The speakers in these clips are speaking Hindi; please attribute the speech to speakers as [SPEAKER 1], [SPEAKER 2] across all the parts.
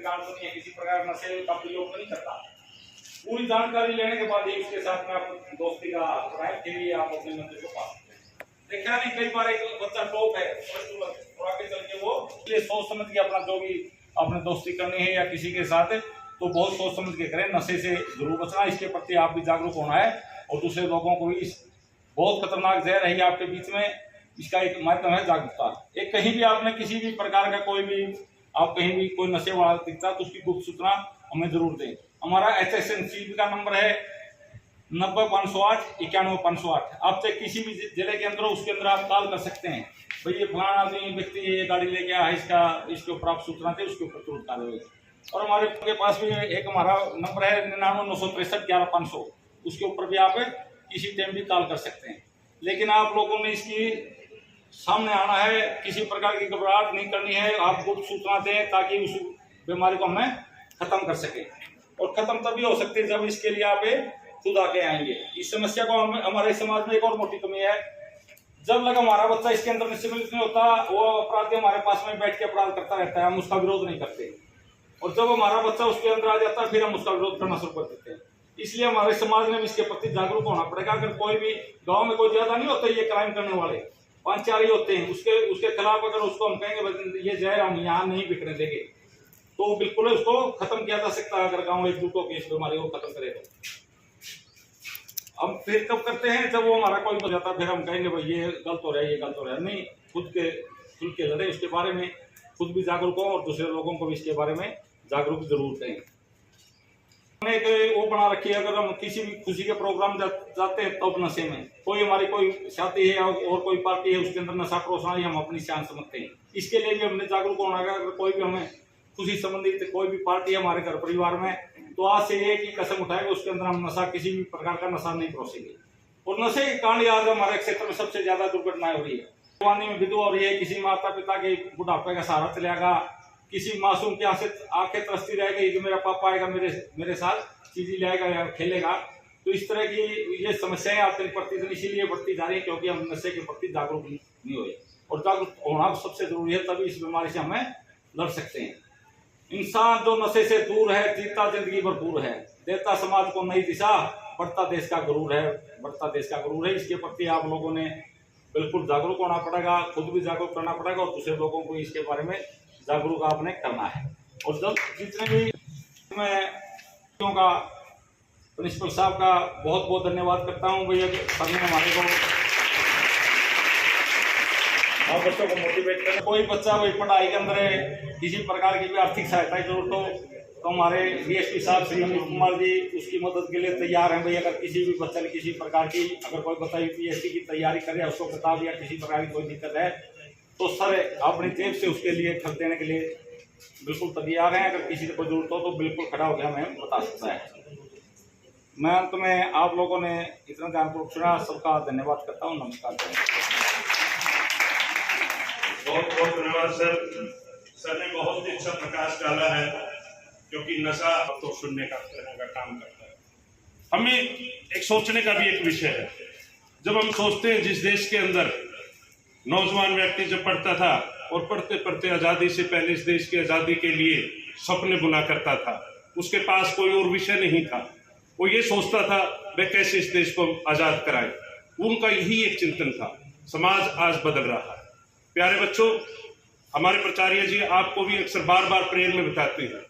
[SPEAKER 1] कांड तो नहीं है, किसी प्रकार का नशे का प्रयोग नहीं करता। पूरी जानकारी लेने के बाद ही उसके साथ में आप दोस्ती का बनाए, फिर ही आप अपने मंदिर को पा सकते हैं। देखा नहीं, कई बार एक बच्चा टॉप है और आगे चल के वो इसलिए सोच समझ के अपना जो भी आपने दोस्ती करनी है या किसी के साथ तो बहुत सोच समझ के करें। नशे से जरूर बचना, इसके प्रति आप भी जागरूक होना है और दूसरे लोगों को भी इस बहुत खतरनाक जहर है आपके बीच में, इसका एक माध्यम है जागरूकता। एक कहीं भी आपने किसी भी प्रकार का कोई भी आप कहीं भी कोई नशे वाला दिखता तो उसकी गुप्त सूचना हमें जरूर दें। हमारा HSNC का नंबर है 90-508 91-508। आप चाहे किसी भी जिले के अंदर हो उसके अंदर आप कॉल कर सकते हैं, भाई ये फलाना आदमी व्यक्ति ये गाड़ी लेके आया है, इसके ऊपर आप सूचना दें, उसके ऊपर तुरंत कार्रवाई। और हमारे पास भी एक हमारा नंबर है 99-963-11500, उसके ऊपर भी आप किसी टाइम भी कॉल कर सकते हैं। लेकिन आप लोगों ने इसकी सामने आना है, किसी प्रकार की घबराहट नहीं करनी है, आप गुप्त सूचना दें ताकि उस बीमारी को हमें खत्म कर सके। और खत्म तभी हो सकती है जब इसके लिए आप खुद आके आएंगे। इस समस्या को हमारे समाज में एक और मोटी कमी है, जब लगा हमारा बच्चा इसके अंदर निश्चित नहीं होता, वो अपराधी हमारे पास में बैठ के अपराध करता रहता है, हम उसका विरोध नहीं करते। और जब हमारा बच्चा उसके अंदर आ जाता है फिर हम उसका विरोध करना शुरू कर देते हैं। इसलिए हमारे समाज में इसके प्रति जागरूक होना पड़ेगा। अगर कोई भी गांव में कोई ज्यादा नहीं होता ये क्राइम करने वाले, 5-4 ही होते हैं, उसके खिलाफ अगर उसको हम कहेंगे ये जहर हम यहाँ नहीं बिकने देंगे तो बिल्कुल उसको खत्म किया जा सकता है। अगर गाँव एकजुट होकर इस बीमारी को खत्म करे तो हम फिर कब करते हैं जब वो हमारा कोई हो जाता है, फिर हम कहेंगे भाई ये गलत हो रहा है, ये गलत हो रहा है। नहीं, खुद के लड़े, उसके बारे में खुद भी जागरूक हो और दूसरे लोगों को भी इसके बारे में जागरूक जरूर करें। हमने एक वो बना रखी है, अगर हम किसी भी खुशी के प्रोग्राम जाते हैं तब नशे में, कोई हमारी कोई शादी है और कोई पार्टी है उसके अंदर नशा परोसना ही हम अपनी शान समझते हैं। इसके लिए भी हमने जागरूक होना है। अगर कोई भी हमें खुशी संबंधित कोई भी पार्टी है हमारे घर परिवार में, तो आज से ये की कसम उठाएंगे उसके अंदर हम नशा, किसी भी प्रकार का नशा नहीं परोसेंगे। और नशे के कारण आज हमारे क्षेत्र में सबसे ज्यादा दुर्घटनाएं हो रही है। जवानी में विधवा हो रही है, किसी माता पिता के बुढ़ापे का सहारा चलेगा, किसी मासूम की आंखें तरसती रहेगी कि मेरा पापा आएगा मेरे साथ चीजें लाएगा या खेलेगा। तो इस तरह की ये समस्याएं आज दिन प्रतिदिन इसीलिए बढ़ती जा रही है क्योंकि हम नशे के प्रति जागरूक नहीं हुए। और जागरूक होना सबसे जरूरी है, तभी इस बीमारी से हमें लड़ सकते हैं। इंसान जो नशे से दूर है जीता जिंदगी भरपूर है, देता समाज को नई दिशा, बढ़ता देश का गुरूर है, बढ़ता देश का गुरूर है। इसके प्रति आप लोगों ने बिल्कुल जागरूक होना पड़ेगा, खुद भी जागरूक करना पड़ेगा और दूसरे लोगों को इसके बारे में जागरूक आपने करना है। और जब जितने भी मैं का प्रिंसिपल साहब का बहुत बहुत धन्यवाद करता हूँ भैया, सर ने हमारे को आप बच्चों को मोटिवेट करना। कोई बच्चा भाई पढ़ाई के अंदर किसी प्रकार की भी आर्थिक सहायता की जरूरत हो तो हमारे DSP साहब श्री अमित कुमार जी उसकी मदद के लिए तैयार हैं। भाई अगर किसी भी बच्चे ने किसी प्रकार की अगर कोई बच्चा UPSC की तैयारी करे, उसको किताब या किसी प्रकार की कोई दिक्कत है तो सर अपनी जेब से उसके लिए खर्च देने के लिए बिल्कुल तैयार हैं। अगर किसी को जरूरत हो तो बिल्कुल खड़ा होकर हमें बता सकता है। मैं अंत में आप लोगों ने इतना ध्यानपूर्वक सुना, सबका धन्यवाद करता हूँ। नमस्कार।
[SPEAKER 2] बहुत बहुत धन्यवाद सर। सर ने बहुत ही अच्छा प्रकाश डाला है क्योंकि नशा तो सुनने का काम करता है। हमें एक सोचने का भी एक विषय है। जब हम सोचते हैं जिस देश के अंदर नौजवान व्यक्ति जब पढ़ता था और पढ़ते पढ़ते आज़ादी से पहले इस देश की आज़ादी के लिए सपने बुना करता था, उसके पास कोई और विषय नहीं था, वो ये सोचता था वे कैसे इस देश को आज़ाद कराएं। उनका यही एक चिंतन था। समाज आज बदल रहा है। प्यारे बच्चों, हमारे प्राचार्य जी आपको भी अक्सर बार बार प्रेम में बताते हैं,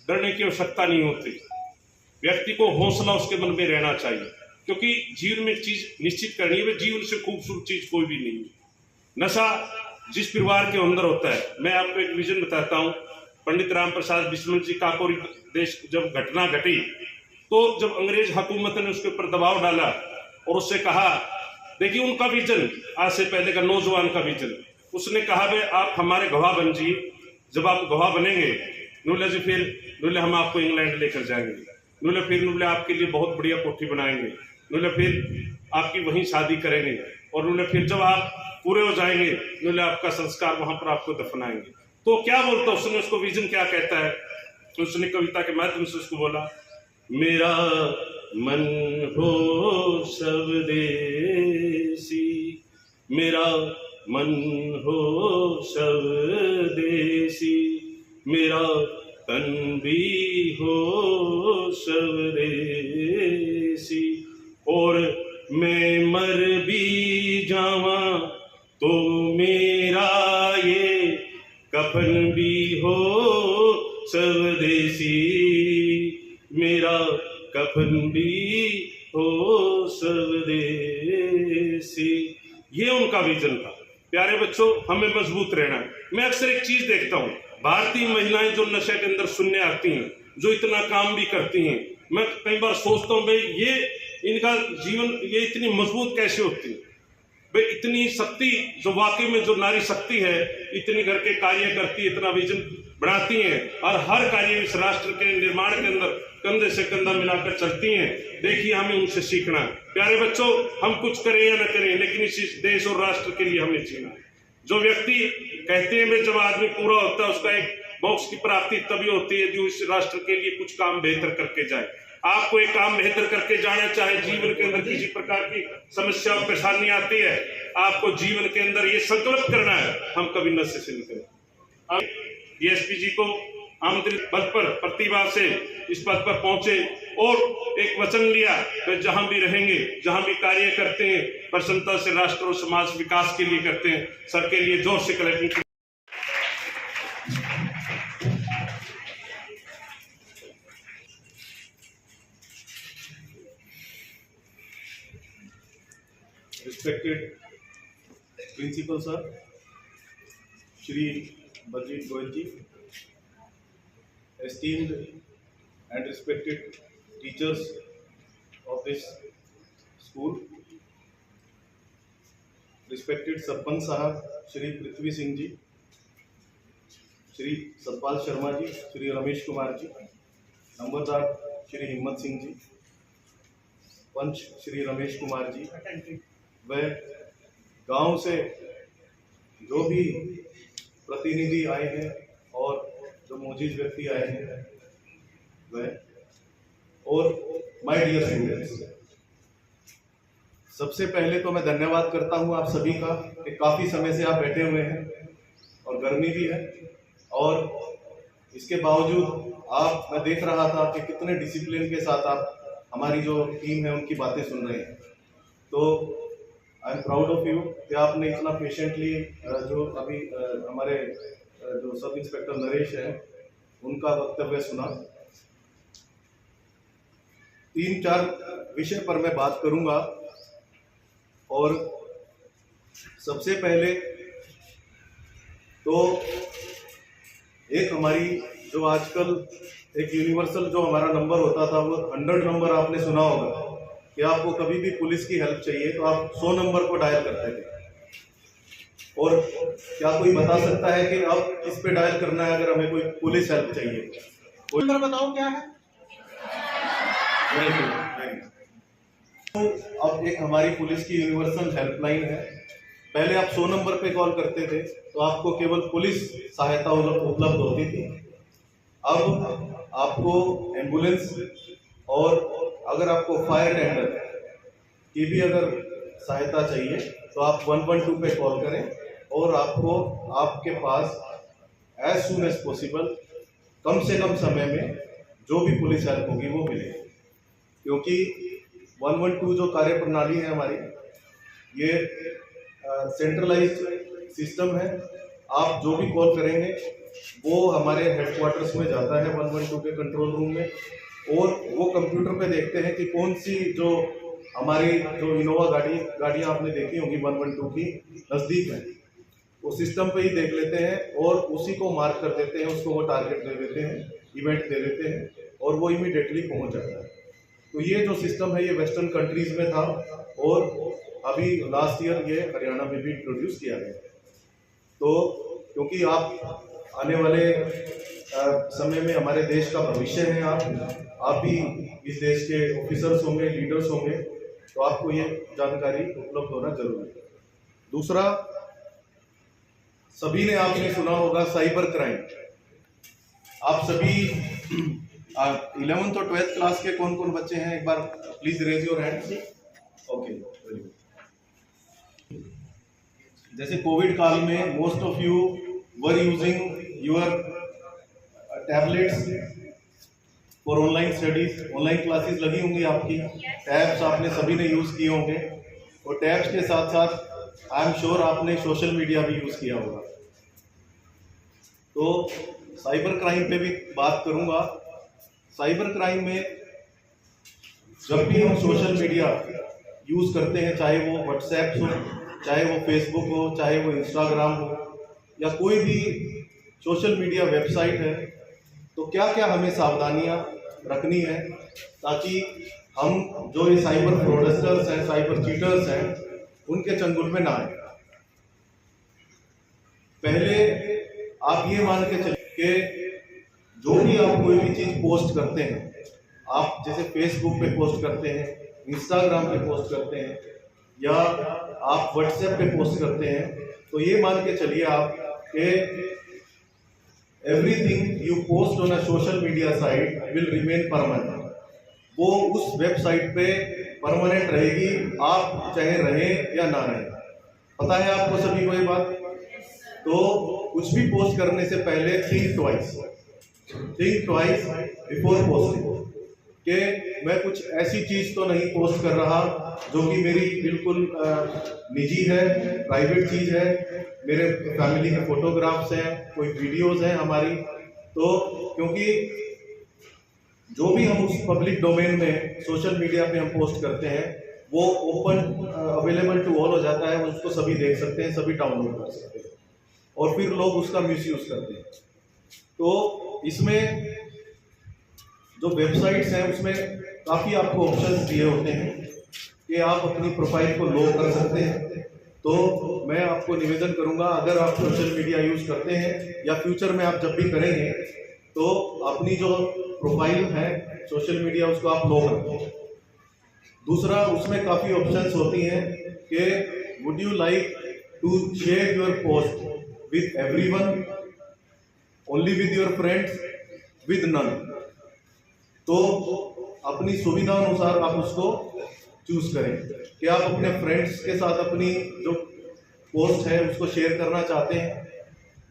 [SPEAKER 2] डरने की आवश्यकता नहीं होती, व्यक्ति को हौसला उसके मन में रहना चाहिए क्योंकि जीवन में एक चीज निश्चित करनी है, जीवन से खूबसूरत चीज कोई भी नहीं है। नशा जिस परिवार के अंदर होता है, मैं आपको एक विजन बताता हूँ। पंडित राम प्रसाद बिस्मिल जी काकोरी देश जब घटना घटी तो जब अंग्रेज हुकूमत ने उसके ऊपर दबाव डाला और उससे कहा, देखिए उनका विजन आज से पहले का नौजवान का विजन, उसने कहा भाई आप हमारे गवाह बन जी, जब आप गवाह बनेंगे नूले जी फिर नूले हम आपको इंग्लैंड लेकर जाएंगे, नूले फिर नूले आपके लिए बहुत बढ़िया कोठी बनाएंगे, नूले फिर आपकी वहीं शादी करेंगे और नूले फिर जब आप पूरे हो जाएंगे नूले आपका संस्कार वहां पर आपको दफनाएंगे। तो क्या बोलता उसने, उसको विजन क्या कहता है? तो उसने कविता के माध्यम से उसको बोला, मेरा मन हो स्वदेशी, मेरा मन हो स्वदेशी, मेरा तन भी हो स्वदेशी, और मैं मर भी जावा तो मेरा ये कफन भी हो स्वदेशी, मेरा कफन भी हो स्वदेशी। ये उनका विजन था। प्यारे बच्चों, हमें मजबूत रहना है। मैं अक्सर एक चीज देखता हूँ, भारतीय महिलाएं जो नशे के अंदर सुनने आती हैं, जो इतना काम भी करती हैं, मैं कई बार सोचता हूँ भाई ये इनका जीवन ये इतनी मजबूत कैसे होती है भाई, इतनी शक्ति जो वाकई में जो नारी शक्ति है, इतनी घर के कार्य करती है, इतना विजन बनाती हैं और हर कार्य इस राष्ट्र के निर्माण के अंदर कंधे से कंधा मिलाकर चलती हैं। देखिए, हमें उनसे सीखना है। प्यारे बच्चों, हम कुछ करें या न करें, लेकिन इस देश और राष्ट्र के लिए हमें जीना है। जो व्यक्ति कहते हैं मैं जब आदमी पूरा होता है उसका एक बॉक्स की प्राप्ति तभी होती है जो इस राष्ट्र के लिए कुछ काम बेहतर करके जाए। आपको एक काम बेहतर करके जाना, चाहे जीवन के अंदर किसी प्रकार की समस्या और परेशानी आती है, आपको जीवन के अंदर ये संकल्प करना है हम कभी नशे से निकलें। अब डीएसपी जी को आमंत्रित पद पर प्रतिभा से इस पद पर पहुंचे और एक वचन लिया कि जहां भी रहेंगे, जहां भी कार्य करते हैं, प्रसन्नता से राष्ट्र और समाज विकास के लिए करते हैं। सर के लिए जोर से clapping.
[SPEAKER 3] Respected Principal Sir, Shri Baljeet Goyal ji, esteemed and respected teachers of this school, respected Sarpanch Sahab, Shri Prithvi Singh ji, Shri Satpal Sharma ji, Shri Ramesh Kumar ji, Nambardar Shri Himmat Singh ji, पंच श्री रमेश कुमार जी, वह गांव से जो भी प्रतिनिधि आए हैं और जो मोजिज व्यक्ति आए हैं वह, और माय डियर स्टूडेंट्स, सबसे पहले तो मैं धन्यवाद करता हूं आप सभी का कि काफ़ी समय से आप बैठे हुए हैं और गर्मी भी है, और इसके बावजूद मैं देख रहा था कि कितने डिसिप्लिन के साथ आप हमारी जो टीम है उनकी बातें सुन रहे हैं। तो I am proud of you कि आपने इतना पेशेंटली जो अभी हमारे जो सब इंस्पेक्टर नरेश है उनका वक्तव्य सुना। 3-4 विषय पर मैं बात करूंगा, और सबसे पहले तो एक हमारी जो आजकल एक यूनिवर्सल जो हमारा नंबर होता था वो 100 नंबर आपने सुना होगा कि आपको कभी भी पुलिस की हेल्प चाहिए तो आप 100 नंबर को डायल करते थे। और क्या कोई बता सकता है कि अब किस पे डायल करना है अगर हमें कोई पुलिस हेल्प चाहिए? कोई नंबर बताओ क्या है? तो अब एक हमारी पुलिस की यूनिवर्सल हेल्पलाइन है। पहले आप 100 नंबर पे कॉल करते थे तो आपको केवल पुलिस सहायता उपलब्ध होती थी। अब आपको एम्बुलेंस और अगर आपको फायर टेंडर की भी अगर सहायता चाहिए तो आप 112 पे कॉल करें और आपको आपके पास एज सून एज पॉसिबल कम से कम समय में जो भी पुलिस हेल्प होगी वो मिलेगी। क्योंकि 112 जो कार्य प्रणाली है हमारी, ये सेंट्रलाइज्ड सिस्टम है। आप जो भी कॉल करेंगे वो हमारे हेडक्वार्टर्स में जाता है 112 के कंट्रोल रूम में, और वो कंप्यूटर पे देखते हैं कि कौन सी जो हमारी जो इनोवा गाड़ियाँ आपने देखी होंगी 112 की नज़दीक है, वो सिस्टम पे ही देख लेते हैं और उसी को मार्क कर देते हैं, उसको वो टारगेट दे देते हैं, इवेंट दे देते हैं और वो इमीडिएटली पहुंच जाता है। तो ये जो सिस्टम है ये वेस्टर्न कंट्रीज में था और अभी लास्ट ईयर ये हरियाणा में भी इंट्रोड्यूस किया गया। तो क्योंकि आप आने वाले समय में हमारे देश का भविष्य हैं, आप भी इस देश के ऑफिसर्स होंगे, लीडर्स होंगे, तो आपको ये जानकारी उपलब्ध होना जरूरी है। दूसरा, सभी ने आपने सुना होगा साइबर क्राइम। आप सभी 11th और 12th क्लास के कौन कौन बच्चे हैं, एक बार please raise your hand. Okay, very good. जैसे कोविड काल में most of you were using your tablets for online studies, online classes लगी होंगी आपकी। टैब्स आपने सभी ने यूज़ किए होंगे, और टैब्स के साथ साथ आई एम श्योर आपने सोशल मीडिया भी यूज़ किया होगा। तो साइबर क्राइम पे भी बात करूंगा। साइबर क्राइम में जब भी हम सोशल मीडिया यूज़ करते हैं, चाहे वो व्हाट्सएप हो, चाहे वो फेसबुक हो, चाहे वो इंस्टाग्राम हो, या कोई भी सोशल मीडिया वेबसाइट है, तो क्या क्या हमें सावधानियां रखनी है ताकि हम जो ये साइबर फ्रॉडस्टर्स हैं, साइबर चीटर्स हैं, उनके चंगुल में ना आए। पहले आप ये मान के चलिए कि जो भी आप कोई भी चीज़ पोस्ट करते हैं, आप जैसे फेसबुक पे पोस्ट करते हैं, इंस्टाग्राम पे पोस्ट करते हैं, या आप व्हाट्सएप पे पोस्ट करते हैं, तो ये मान के चलिए आप कि everything you post on a social media site will remain permanent. वो उस वेबसाइट पे परमानेंट रहेगी, आप चाहे रहें या ना रहें। पता है आपको सभी को ये बात? तो कुछ भी पोस्ट करने से पहले थिंक ट्वाइस बिफोर पोस्टिंग, कि मैं कुछ ऐसी चीज़ तो नहीं पोस्ट कर रहा जो कि मेरी बिल्कुल निजी है, प्राइवेट चीज़ है, मेरे फैमिली के फोटोग्राफ्स हैं, कोई वीडियोस हैं हमारी। तो क्योंकि जो भी हम उस पब्लिक डोमेन में सोशल मीडिया पे हम पोस्ट करते हैं वो ओपन अवेलेबल टू ऑल हो जाता है, उसको सभी देख सकते हैं, सभी डाउनलोड कर सकते हैं, और फिर लोग उसका मिसयूज करते हैं। तो इसमें जो वेबसाइट्स हैं उसमें काफ़ी आपको ऑप्शंस दिए होते हैं कि आप अपनी प्रोफाइल को लो कर सकते हैं। तो मैं आपको निवेदन करूंगा, अगर आप सोशल मीडिया यूज़ करते हैं या फ्यूचर में आप जब भी करेंगे, तो अपनी जो प्रोफाइल है सोशल मीडिया उसको आप लो रखें। दूसरा, उसमें काफ़ी ऑप्शंस होती हैं कि would you like to share your post with everyone, only with your friends, with none. तो अपनी सुविधा अनुसार आप उसको चूज करें कि आप अपने फ्रेंड्स के साथ अपनी जो पोस्ट है उसको शेयर करना चाहते हैं,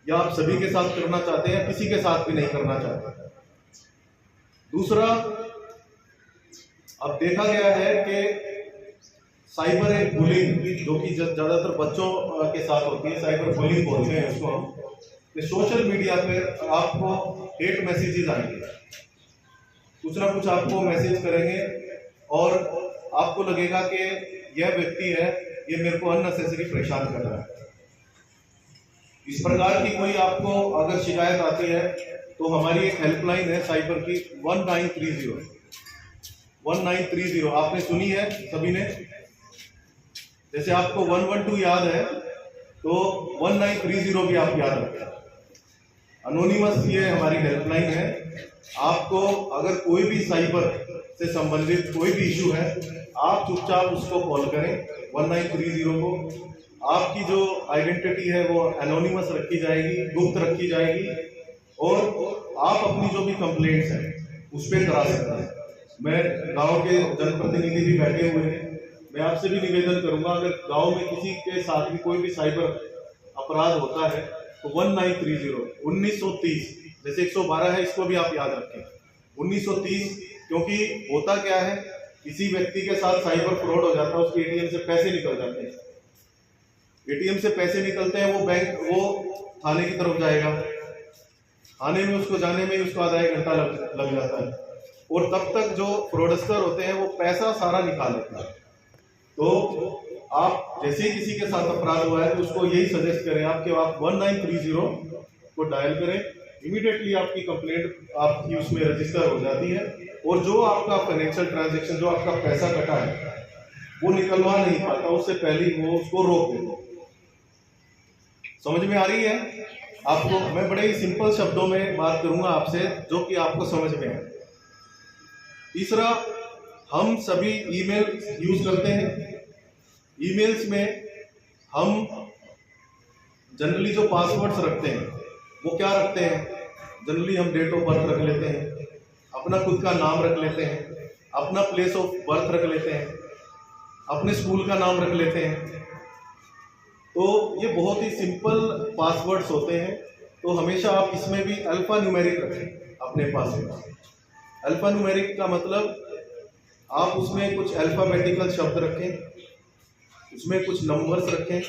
[SPEAKER 3] या आप सभी के साथ करना चाहते हैं, किसी के साथ भी नहीं करना चाहते। दूसरा, अब देखा गया है कि साइबर बुलिंग जो कि ज़्यादातर बच्चों के साथ होती है, साइबर बुलिंग बोलते हैं उसको हम, कि सोशल मीडिया पर आपको हेट मैसेजेस आएंगे, कुछ ना कुछ आपको मैसेज करेंगे और आपको लगेगा कि यह व्यक्ति है, ये मेरे को अननेसेसरी परेशान कर रहा है। इस प्रकार की कोई आपको अगर शिकायत आती है तो हमारी एक हेल्पलाइन है साइबर की 1930 आपने सुनी है सभी ने? जैसे आपको 112 याद है तो 1930 भी आप याद रखें। अनोनिमस ये हमारी हेल्पलाइन है। आपको अगर कोई भी साइबर से संबंधित कोई भी इशू है, आप चुपचाप उसको कॉल करें 1930 को। आपकी जो आइडेंटिटी है वो एनोनिमस रखी जाएगी, गुप्त रखी जाएगी, और आप अपनी जो भी कंप्लेंट्स हैं उस पर करा सकते हैं। मैं गांव के जनप्रतिनिधि भी बैठे हुए हैं, मैं आपसे भी निवेदन करूंगा, अगर गांव में किसी के साथ भी कोई भी साइबर अपराध होता है तो 1930 जैसे 112 है, इसको भी आप याद रखें 1930। क्योंकि होता क्या है, किसी व्यक्ति के साथ साइबर फ्रॉड हो जाता है, उसके एटीएम से पैसे निकल जाते हैं, एटीएम से पैसे निकलते हैं, वो थाने की तरफ जाएगा, थाने में उसको जाने में ही उसको आधा एक घंटा लग जाता है, और तब तक जो फ्रॉडस्टर होते हैं वो पैसा सारा निकाल लेते हैं। तो आप जैसे ही किसी के साथ अपराध हुआ है तो उसको यही सजेस्ट करें आप कि आप 1930 को डायल करें, इमीडिएटली आपकी कंप्लेंट आपकी उसमें रजिस्टर हो जाती है, और जो आपका फाइनेंशियल ट्रांजैक्शन, जो आपका पैसा कटा है वो निकलवा नहीं पाता, उससे पहले वो उसको रोक देते। समझ में आ रही है आपको? मैं बड़े ही सिंपल शब्दों में बात करूंगा आपसे जो कि आपको समझ में है। तीसरा, हम सभी ईमेल यूज करते हैं। ईमेल्स में हम जनरली जो पासवर्ड्स रखते हैं वो क्या रखते हैं? जनरली हम डेट ऑफ बर्थ रख लेते हैं, अपना खुद का नाम रख लेते हैं, अपना प्लेस ऑफ बर्थ रख लेते हैं, अपने स्कूल का नाम रख लेते हैं। तो ये बहुत ही सिंपल पासवर्ड्स होते हैं। तो हमेशा आप इसमें भी अल्फा न्यूमेरिक रखें। अपने पास होगा। अल्फा न्यूमेरिक का मतलब आप उसमें कुछ अल्फाबेटिकल शब्द रखें, उसमें कुछ नंबर्स रखें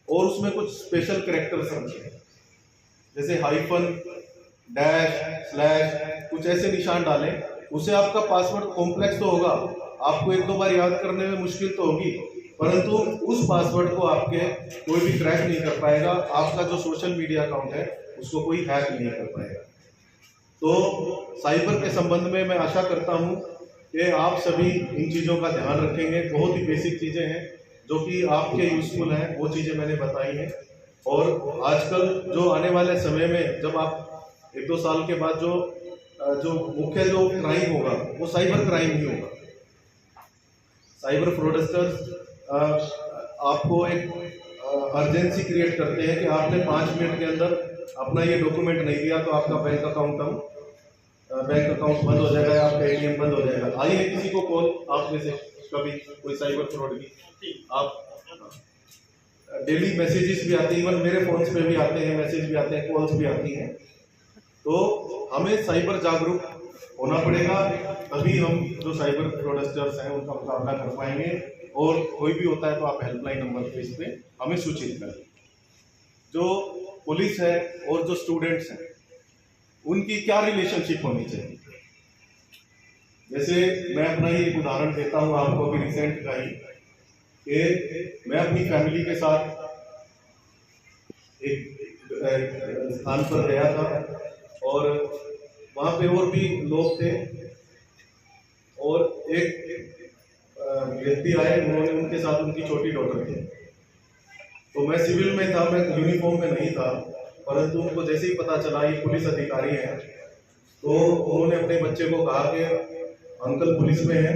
[SPEAKER 3] और उसमें कुछ स्पेशल कैरेक्टर्स रखें, जैसे हाइफन, डैश, स्लैश, कुछ ऐसे निशान डालें। उससे आपका पासवर्ड कॉम्प्लेक्स तो होगा, आपको एक दो बार याद करने में मुश्किल तो होगी, परंतु उस पासवर्ड को आपके कोई भी क्रैक नहीं कर पाएगा। आपका जो सोशल मीडिया अकाउंट है उसको कोई हैक नहीं कर पाएगा। तो साइबर के संबंध में मैं आशा करता हूं कि आप सभी इन चीज़ों का ध्यान रखेंगे। बहुत ही बेसिक चीज़ें हैं जो कि आपके यूजफुल हैं, वो चीज़ें मैंने बताई हैं। और आजकल जो आने वाले समय में जब आप 1-2 साल के बाद जो मुख्य जो क्राइम होगा वो साइबर क्राइम ही होगा। साइबर फ्रॉडस्टर्स आपको एक अर्जेंसी क्रिएट करते हैं कि आपने 5 मिनट के अंदर अपना ये डॉक्यूमेंट नहीं दिया तो आपका बैंक अकाउंट बंद हो जाएगा या आपका एटीएम बंद हो जाएगा। आई है किसी को कॉल आप में से कभी कोई साइबर फ्रॉड की? आप डेली मैसेजेस भी आते हैं, इवन मेरे फोन पे भी आते हैं, मैसेज भी आते हैं, कॉल्स भी आती हैं। तो हमें साइबर जागरूक होना पड़ेगा, तभी हम जो साइबर फ्रॉडस्टर्स हैं उनका मुकाबला कर पाएंगे। और कोई भी होता है तो आप हेल्पलाइन नंबर पे इस पे हमें सूचित करें। जो पुलिस है और जो स्टूडेंट्स हैं उनकी क्या रिलेशनशिप होनी चाहिए? जैसे मैं अपना ही एक उदाहरण देता हूँ आपको, अभी रिसेंट का ही, कि मैं अपनी फैमिली के साथ एक स्थान पर गया था और वहाँ पे और भी लोग थे और एक व्यक्ति आए, उन्होंने उनके साथ उनकी छोटी डॉटर थी। तो मैं सिविल में था, मैं यूनिफॉर्म में नहीं था, परंतु उनको जैसे ही पता चला ये पुलिस अधिकारी हैं तो उन्होंने अपने बच्चे को कहा कि अंकल पुलिस में है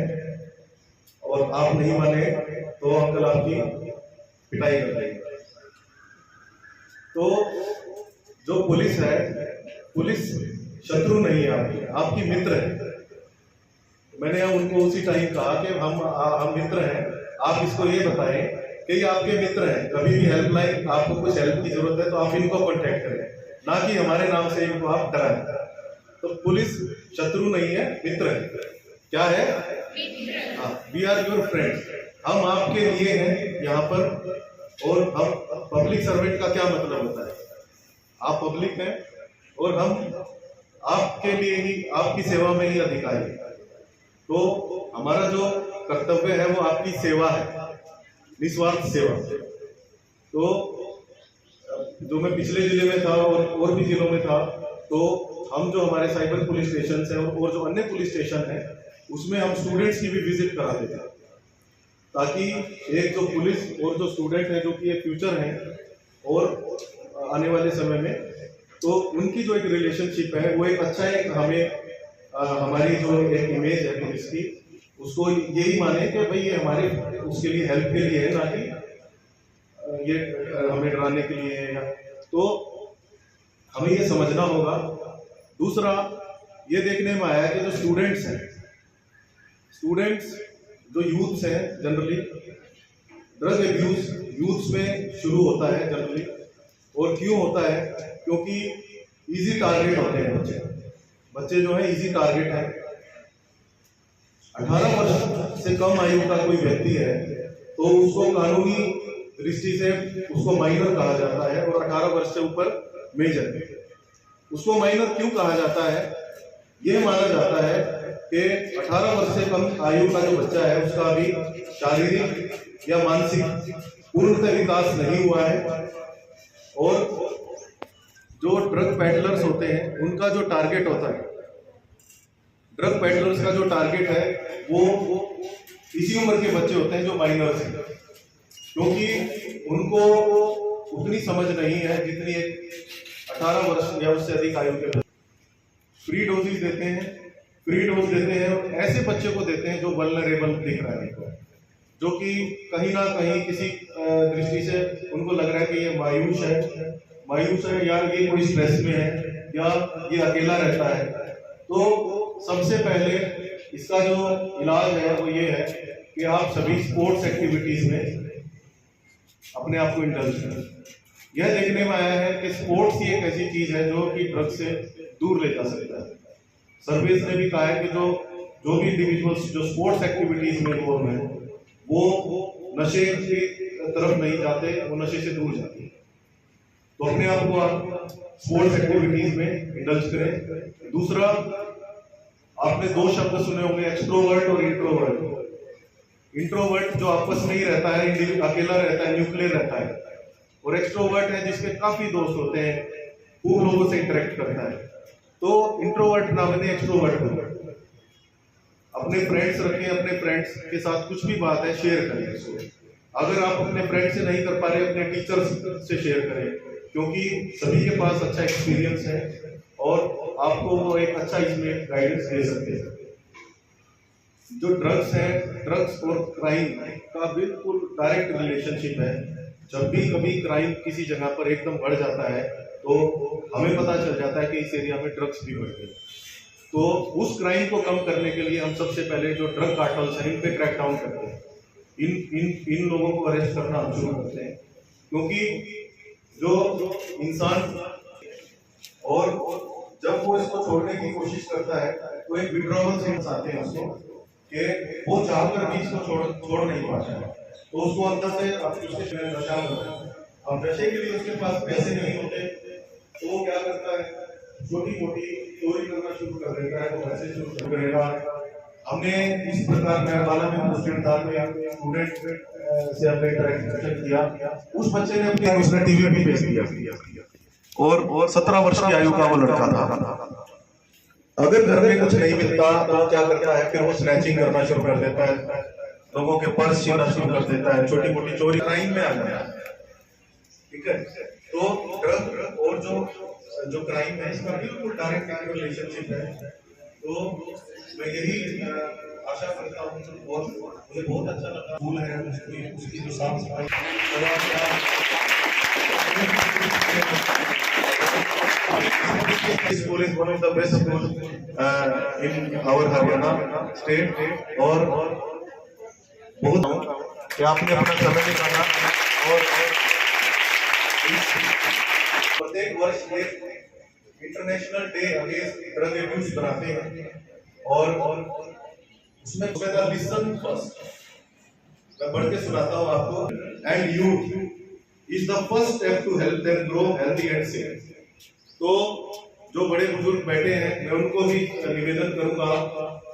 [SPEAKER 3] और आप नहीं माने तो अंकल आपकी पिटाई कर देंगे। तो जो पुलिस है, पुलिस शत्रु नहीं है आपकी, आपकी मित्र है। मैंने उनको उसी टाइम कहा कि हम मित्र हैं, आप इसको ये बताएं कि ये आपके मित्र हैं, कभी भी हेल्पलाइन आपको कुछ हेल्प की जरूरत है तो आप इनको कांटेक्ट करें, ना कि हमारे नाम से इनको आप डराएं। तो पुलिस शत्रु नहीं है, मित्र है। क्या है? हाँ, वी आर योर फ्रेंड्स। हम आपके लिए हैं यहाँ पर। और हम पब्लिक सर्वेंट का क्या मतलब होता है? आप पब्लिक हैं और हम आपके लिए ही, आपकी सेवा में ही अधिकारी हैं। तो हमारा जो कर्तव्य है वो आपकी सेवा है, निस्वार्थ सेवा। तो जो मैं पिछले जिले में था और भी जिलों में था, तो हम जो हमारे साइबर पुलिस स्टेशन है और जो अन्य पुलिस स्टेशन है उसमें हम स्टूडेंट्स की भी विजिट कराते थे, ताकि एक जो पुलिस और जो स्टूडेंट है जो कि ये फ्यूचर है और आने वाले समय में, तो उनकी जो एक रिलेशनशिप है वो एक अच्छा एक हमें हमारी जो एक इमेज है पुलिस की, उसको यही माने कि भाई ये हमारे उसके लिए हेल्प के लिए है, ना कि ये हमें डराने के लिए है। तो हमें ये समझना होगा। दूसरा, ये देखने में आया कि जो स्टूडेंट्स हैं, स्टूडेंट्स जो यूथ्स हैं, जनरली ड्रग एब्यूज यूथ्स में शुरू होता है जनरली। और क्यों होता है? क्योंकि इजी टारगेट होते हैं बच्चे जो है इजी टारगेट है। 18 वर्ष से कम आयु का कोई व्यक्ति है तो उसको कानूनी दृष्टि से उसको माइनर कहा जाता है, और 18 वर्ष से ऊपर मेजर। उसको माइनर क्यों कहा जाता है? यह माना जाता है कि 18 वर्ष से कम आयु का जो बच्चा है उसका अभी शारीरिक या मानसिक पूर्णतः विकास नहीं हुआ है। और जो ड्रग पैडलर्स होते हैं उनका जो टारगेट होता है, ड्रग पैडलर्स का जो टारगेट है वो इसी उम्र के बच्चे होते हैं जो माइनर्स हैं, क्योंकि उनको उतनी समझ नहीं है जितनी एक 18 वर्ष या उससे अधिक आयु के फ्री डोजेज देते हैं और ऐसे बच्चे को देते हैं जो वल्नरेबल दिख रहा है, जो कि कहीं ना कहीं किसी दृष्टि से उनको लग रहा है कि ये मायूस है या ये कोई स्ट्रेस में है या ये अकेला रहता है। तो सबसे पहले इसका जो इलाज है वो ये है कि आप सभी स्पोर्ट्स एक्टिविटीज में अपने आप को इंडल्ज करें। यह देखने में आया है कि स्पोर्ट्स ही एक ऐसी चीज है जो कि ड्रग से दूर ले जा सकता है। सर्वेज ने भी कहा है कि जो भी इंडिविजुअल्स जो स्पोर्ट्स एक्टिविटीज में इन्वॉल्व हैं वो नशे की तरफ नहीं जाते, वो नशे से दूर जाते हैं। तो अपने आप को आप स्पोर्ट्स एक्टिविटीज में इंडल्ज करें। दूसरा, आपने दो शब्द सुने होंगे, एक्सट्रोवर्ट और इंट्रोवर्ट। इंट्रोवर्ट जो आपस में ही रहता है, अकेला रहता है, न्यूक्लियर रहता है, और एक्सट्रोवर्ट है जिसके काफी दोस्त होते हैं, खूब लोगों से इंटरेक्ट करता है। तो इंट्रोवर्ट ना बने, एक्सट्रोवर्ट बने। अपने फ्रेंड्स रखें, अपने फ्रेंड्स के साथ कुछ भी बात है शेयर करें इसको। अगर आप अपने फ्रेंड से नहीं कर पा रहे, अपने टीचर्स से शेयर करें, क्योंकि सभी के पास अच्छा एक्सपीरियंस है और आपको वो एक अच्छा इसमें गाइडेंस दे सकते हैं। जो ड्रग्स है, ड्रग्स और क्राइम का बिल्कुल डायरेक्ट रिलेशनशिप है। जब भी कभी क्राइम किसी जगह पर एकदम बढ़ जाता है तो हमें पता चल जाता है कि इस एरिया में ड्रग्स भी बढ़ गई। तो उस क्राइम को कम करने के लिए हम सबसे पहले जो ड्रग कार्टल्स हैं इन पे क्रैक डाउन करते हैं, इन लोगों को अरेस्ट करना हम शुरू करते हैं, क्योंकि जो इंसान और जब वो इसको छोड़ने की कोशिश करता है तो एक विड्रॉवल सेंस आते हैं उसको कि वो चाहकर भी इसको छोड़ नहीं पाता है, तो उसको अंदर से उसके नशा होता है। अब नशे के लिए उसके पास पैसे नहीं होते तो वो क्या करता है, छोटी मोटी चोरी करना शुरू कर देता है, तो पैसे शुरू करेगा। हमने इस प्रकार मेहरबाना में स्टूडेंट से हमने इंटरेक्शन किया। उस बच्चे ने अपने उसने टीवी भी बेच दिया और 17 वर्ष की आयु का वो लड़का था। अगर घर में कुछ नहीं मिलता तो क्या करता है, फिर वो स्नैचिंग करना शुरू कर देता है, लोगों के पर्स छीनना शुरू कर देता है, छोटी मोटी चोरी क्राइम में आ जाता है। ठीक है, तो ड्रग और जो क्राइम है इसका बिल्कुल डायरेक्ट रिलेशनशिप है। तो मैं यही आशा करता हूँ और मुझे बहुत अच्छा लगा स्कूल है उसकी जो साफ सफाई school is one of the best school in our Haryana state. और बहुत कि आपने अपना समय निकाला और प्रत्येक वर्ष international day against drug abuse बनाते हैं और उसमें लिसन फर्स्ट मैं बढ़ के सुनाता हूँ आपको। And youth is the first step to help them grow healthy and safe. तो जो बड़े बुजुर्ग बैठे हैं मैं उनको भी निवेदन करूंगा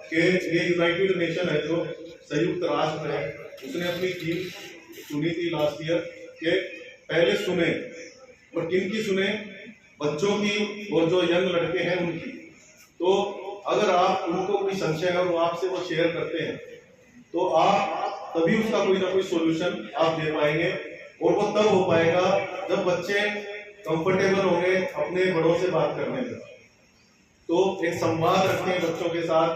[SPEAKER 3] कि ये यूनाइटेड नेशन है जो संयुक्त राष्ट्र है, उसने अपनी टीम चुनी थी लास्ट ईयर के पहले सुने, और किन की सुने, बच्चों की और जो यंग लड़के हैं उनकी। तो अगर आप उनको कोई संशय है और वो आपसे वो शेयर करते हैं तो आप तभी उसका कोई ना कोई सॉल्यूशन आप दे पाएंगे, और वो तब हो पाएगा जब बच्चे कंफर्टेबल होंगे अपने बड़ों से बात करने में। तो एक संवाद रखें बच्चों के साथ,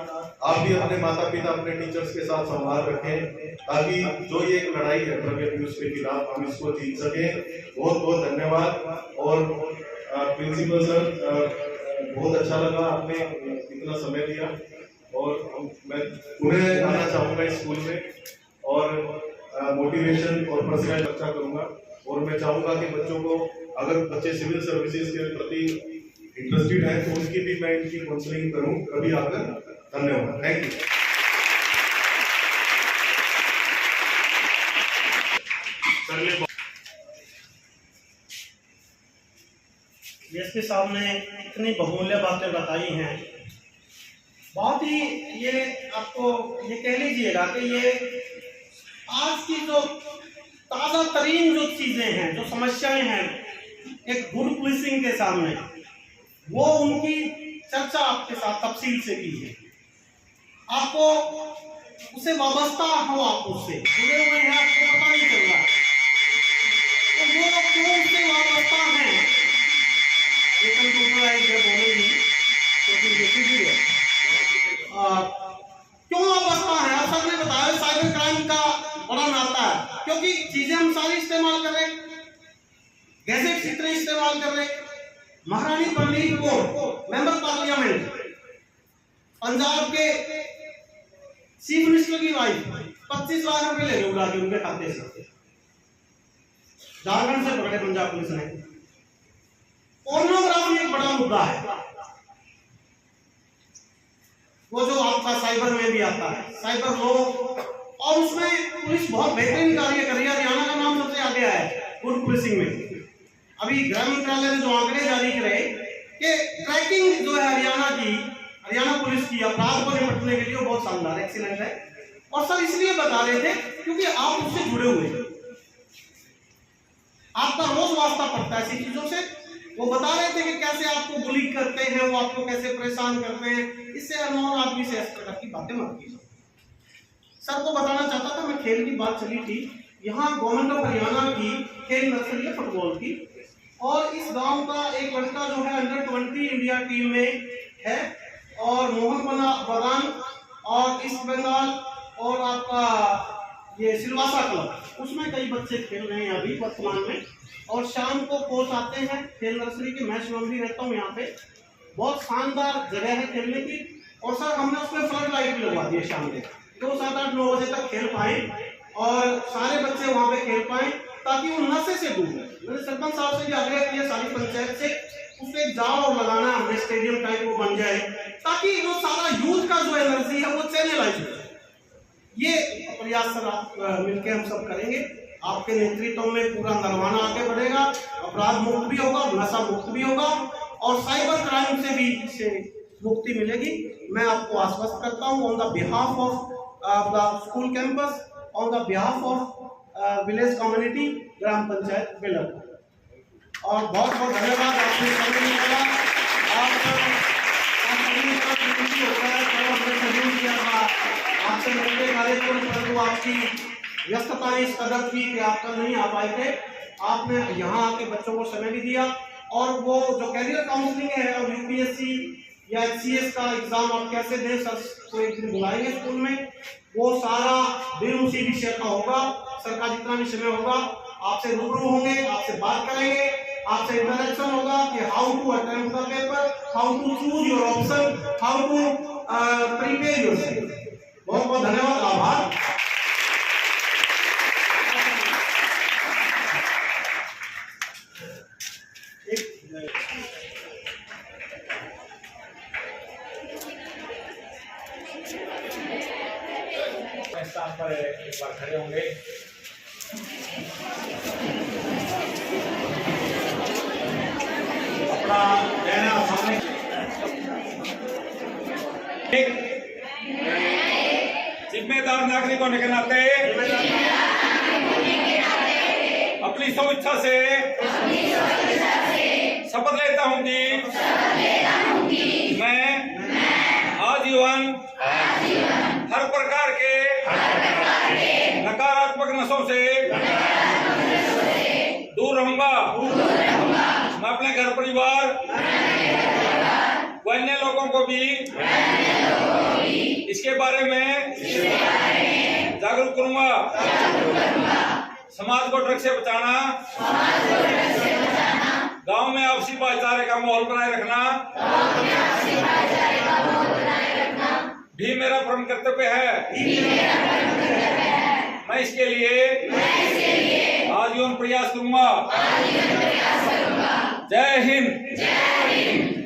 [SPEAKER 3] आप भी अपने माता पिता अपने टीचर्स के साथ संवाद रखें, ताकि जो ये एक लड़ाई है ड्रग एब्यूज के खिलाफ हम इसको जीत सकें। बहुत बहुत धन्यवाद। और प्रिंसिपल सर बहुत अच्छा लगा आपने इतना समय दिया, और मैं पुनः आना चाहूँगा इस स्कूल में और मोटिवेशन और पर्सनल चर्चा करूँगा। और मैं चाहूँगा कि बच्चों को, अगर बच्चे सिविल सर्विसेज के प्रति इंटरेस्टेड हैं तो उनकी भी मैं इनकी काउंसलिंग करूँ कभी आकर। धन्यवाद, थैंक यू।
[SPEAKER 4] एसपी साहब ने इतनी बहुमूल्य बातें बताई हैं, बहुत ही ये आपको ये कह लीजिएगा कि ये आज की जो ताज़ा तरीन जो चीज़ें हैं, जो समस्याएं हैं एक गुड पुलिसिंग के सामने, वो उनकी चर्चा आपके साथ तफसील से की है। आपको उसे वाबस्ता हो, आप उससे जुड़े हुए हैं, आपको पता नहीं चल रहा तो वो क्यों उससे वाबस्ता है, ये कंप्यूटराइज्ड है बोलेगी क्योंकि ये भी है क्यों वाबस्ता है। आप सबने बताया साइबर क्राइम का बड़ा नाता है, क्योंकि चीजें हम सारी इस्तेमाल कर रहे, गैजेट्स इतने इस्तेमाल कर रहे। महारानी प्रनीत कौर मेंबर पार्लियामेंट पंजाब के चीफ मिनिस्टर की वाइफ 25 लाख रुपए ले गए उड़ा के उनके खाते से, झारखंड से पकड़े पंजाब पुलिस ने। पोर्नोग्राफी एक बड़ा मुद्दा है, वो जो आपका साइबर में भी आता है, साइबर लॉ, और उसमें पुलिस बहुत बेहतरीन कार्य कर रही है। हरियाणा का नाम सबसे आगे आया है गुड पुलिसिंग में। अभी गृह मंत्रालय ने जो आंकड़े जारी करे कि ट्रैकिंग जो है हरियाणा पुलिस की अपराध को निपटने के लिए बहुत शानदार, एक्सीलेंट है। और सर इसलिए बता रहे थे क्योंकि आप उससे जुड़े हुए हैं, आपका रोज वास्ता पड़ता है ऐसी चीजों से। वो बता रहे थे कि कैसे आपको बुली करते हैं, वो आपको कैसे परेशान करते हैं। इससे अनमोल आदमी से इस प्रकार की बातें मत कीजिए। सर को बताना चाहता था मैं, खेल की बात चली थी, यहाँ गवर्नमेंट ऑफ हरियाणा की खेल नर्सरी है फुटबॉल की, और इस गांव का एक लड़का जो है अंडर 20 इंडिया टीम में है, और मोहन बगान और ईस्ट बंगाल और आपका ये सिलवासा क्लब, उसमें कई बच्चे खेल रहे हैं अभी वर्तमान में। और शाम को कोच आते हैं खेल नर्सरी के, मैं शिवम भी रहता हूँ यहाँ पे, बहुत शानदार जगह है खेलने की। और सर हमने उसमें फ्लड लाइट भी लगवा दी है शाम के, तो 7, 8, 9 बजे तक खेल पाए और सारे बच्चे वहाँ पे खेल पाए, ताकि वो नशे से दूर रहे। मैंने सरपंच साहब से भी आग्रह किया सारी पंचायत से, उसको एक जाल लगाना हमें स्टेडियम टाइप वो बन जाए, ताकि वो सारा यूथ का जो एनर्जी है वो चैनलाइज हो जाए। ये प्रयास सर आप मिलकर हम सब करेंगे, आपके नेतृत्व में पूरा नरवाना आगे बढ़ेगा, अपराध मुक्त भी होगा, नशा मुक्त भी होगा, और साइबर क्राइम से भी इससे मुक्ति मिलेगी। मैं आपको आश्वस्त करता हूँ on the behalf of the school campus, on the behalf of village community, gram panchayat baler. और बहुत बहुत धन्यवाद आपने समय निकाला। आपसे मिलते कार्यक्रम परंतु आपकी व्यस्तता इस कदर थी कि आप कल नहीं आ पाए थे। आपने यहाँ आके बच्चों को समय भी दिया, और वो जो कैरियर काउंसलिंग है और यूपीएससी या एचसीएस का एग्जाम आप कैसे दें, सर को एक दिन बुलाएंगे स्कूल में, वो सारा दिन उसी विषय का होगा। सर का जितना भी समय होगा आपसे रूबरू होंगे, आपसे बात करेंगे, आपसे इंटरेक्शन होगा कि how to attempt the paper, how to choose your option, how to prepare yourself. बहुत बहुत धन्यवाद, आभार।
[SPEAKER 1] स्थान पर एक बार खड़े होंगे। अपना कहना सामने जिम्मेदार नागरिक होने के नाते अपनी स्वेच्छा से शपथ लेता हूँ कि मैं आजीवन हर प्रकार के नकारात्मक नशों से दूर रहूंगा। मैं अपने घर परिवार व अन्य लोगों को भी इसके बारे में जागरूक करूंगा। समाज को ड्रग्स से बचाना, गांव में आपसी भाईचारे का माहौल बनाए रखना भी मेरा परम कर्तव्य है। मैं इसके लिए आजीवन प्रयास करूंगा। जय हिंद।